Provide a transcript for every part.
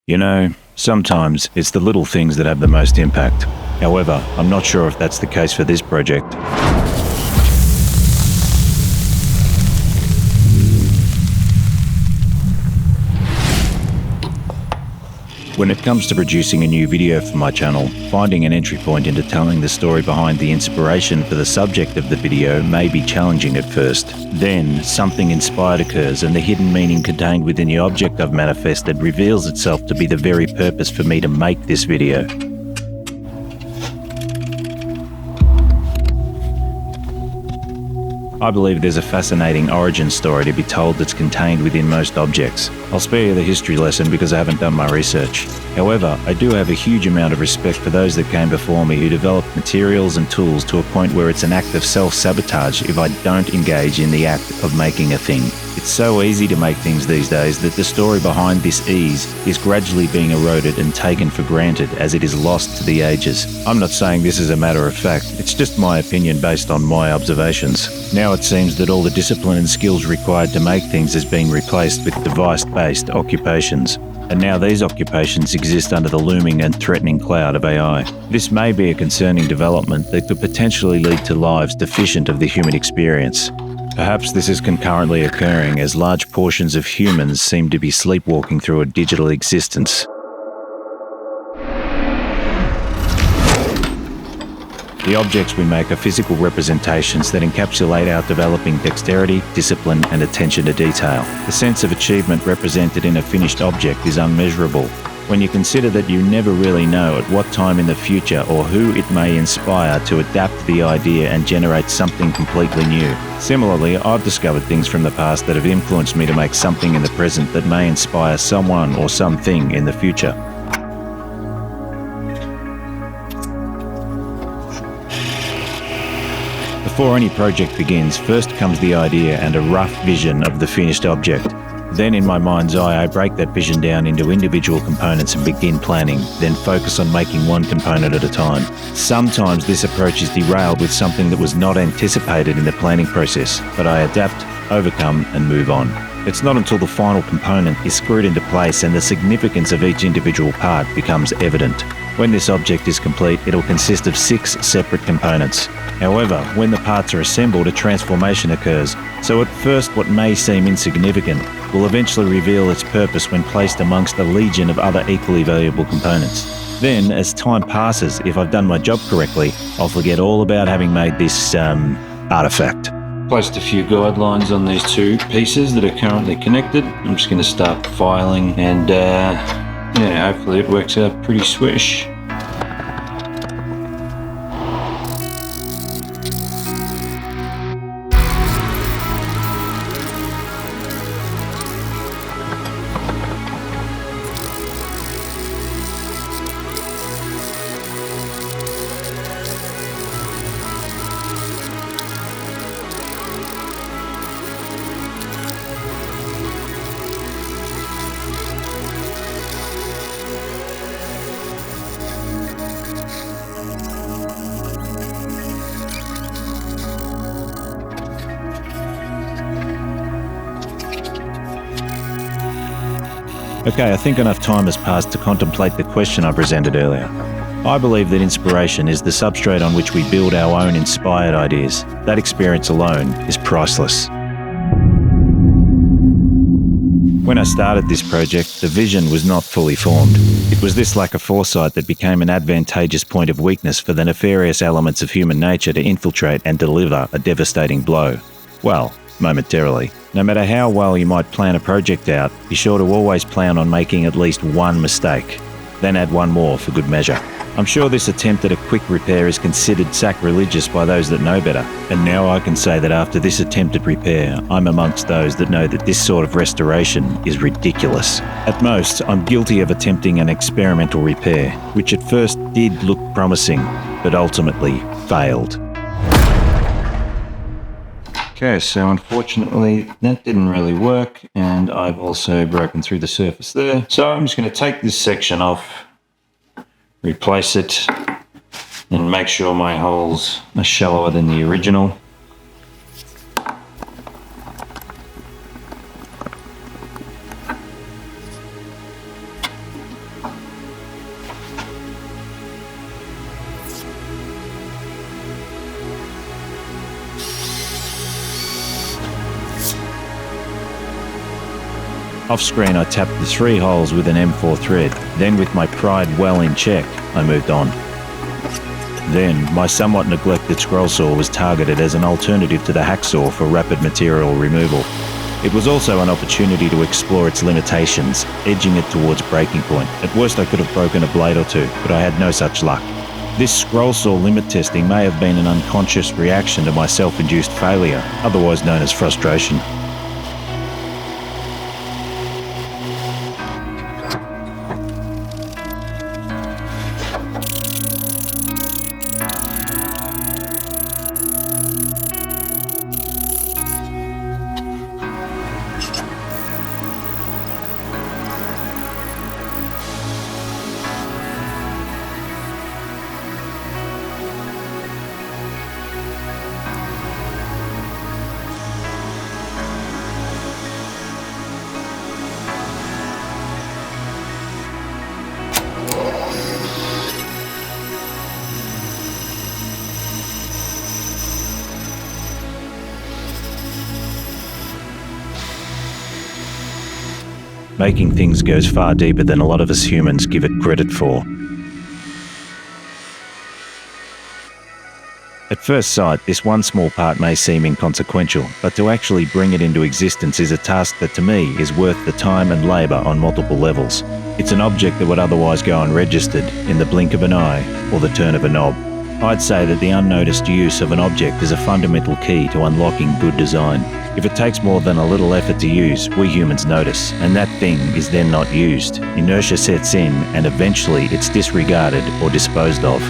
You know, sometimes it's the little things that have the most impact. However, I'm not sure if that's the case for this project. When it comes to producing a new video for my channel, finding an entry point into telling the story behind the inspiration for the subject of the video may be challenging at first. Then, something inspired occurs and the hidden meaning contained within the object I've manifested reveals itself to be the very purpose for me to make this video. I believe there's a fascinating origin story to be told that's contained within most objects. I'll spare you the history lesson because I haven't done my research. However, I do have a huge amount of respect for those that came before me who developed materials and tools to a point where it's an act of self-sabotage if I don't engage in the act of making a thing. It's so easy to make things these days that the story behind this ease is gradually being eroded and taken for granted as it is lost to the ages. I'm not saying this is a matter of fact, it's just my opinion based on my observations. Now it seems that all the discipline and skills required to make things is being replaced with device-based occupations. And now these occupations exist under the looming and threatening cloud of AI. This may be a concerning development that could potentially lead to lives deficient of the human experience. Perhaps this is concurrently occurring as large portions of humans seem to be sleepwalking through a digital existence. The objects we make are physical representations that encapsulate our developing dexterity, discipline, and attention to detail. The sense of achievement represented in a finished object is unmeasurable. When you consider that you never really know at what time in the future or who it may inspire to adapt the idea and generate something completely new. Similarly, I've discovered things from the past that have influenced me to make something in the present that may inspire someone or something in the future. Before any project begins, first comes the idea and a rough vision of the finished object. Then in my mind's eye, I break that vision down into individual components and begin planning, then focus on making one component at a time. Sometimes this approach is derailed with something that was not anticipated in the planning process, but I adapt, overcome, and move on. It's not until the final component is screwed into place and the significance of each individual part becomes evident. When this object is complete, it'll consist of 6 separate components. However, when the parts are assembled, a transformation occurs. So at first, what may seem insignificant will eventually reveal its purpose when placed amongst a legion of other equally valuable components. Then, as time passes, if I've done my job correctly, I'll forget all about having made this, artifact. Placed a few guidelines on these 2 pieces that are currently connected. I'm just going to start filing and, hopefully it works out pretty swish. Okay, I think enough time has passed to contemplate the question I presented earlier. I believe that inspiration is the substrate on which we build our own inspired ideas. That experience alone is priceless. When I started this project, the vision was not fully formed. It was this lack of foresight that became an advantageous point of weakness for the nefarious elements of human nature to infiltrate and deliver a devastating blow. Well, momentarily. No matter how well you might plan a project out, be sure to always plan on making at least one mistake. Then add one more for good measure. I'm sure this attempt at a quick repair is considered sacrilegious by those that know better. And now I can say that after this attempted repair, I'm amongst those that know that this sort of restoration is ridiculous. At most, I'm guilty of attempting an experimental repair, which at first did look promising, but ultimately failed. Okay, so unfortunately that didn't really work, and I've also broken through the surface there. So I'm just going to take this section off, replace it, and make sure my holes are shallower than the original. Off screen, I tapped the 3 holes with an M4 thread. Then, with my pride well in check, I moved on. Then, my somewhat neglected scroll saw was targeted as an alternative to the hacksaw for rapid material removal. It was also an opportunity to explore its limitations, edging it towards breaking point. At worst, I could have broken a blade or two, but I had no such luck. This scroll saw limit testing may have been an unconscious reaction to my self-induced failure, otherwise known as frustration. Making things goes far deeper than a lot of us humans give it credit for. At first sight, this one small part may seem inconsequential, but to actually bring it into existence is a task that to me is worth the time and labour on multiple levels. It's an object that would otherwise go unregistered in the blink of an eye or the turn of a knob. I'd say that the unnoticed use of an object is a fundamental key to unlocking good design. If it takes more than a little effort to use, we humans notice, and that thing is then not used. Inertia sets in, and eventually it's disregarded or disposed of.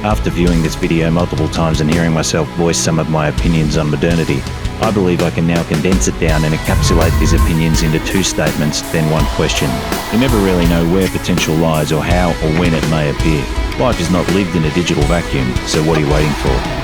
After viewing this video multiple times and hearing myself voice some of my opinions on modernity, I believe I can now condense it down and encapsulate these opinions into 2 statements, then 1 question. You never really know where potential lies or how or when it may appear. Life is not lived in a digital vacuum, so what are you waiting for?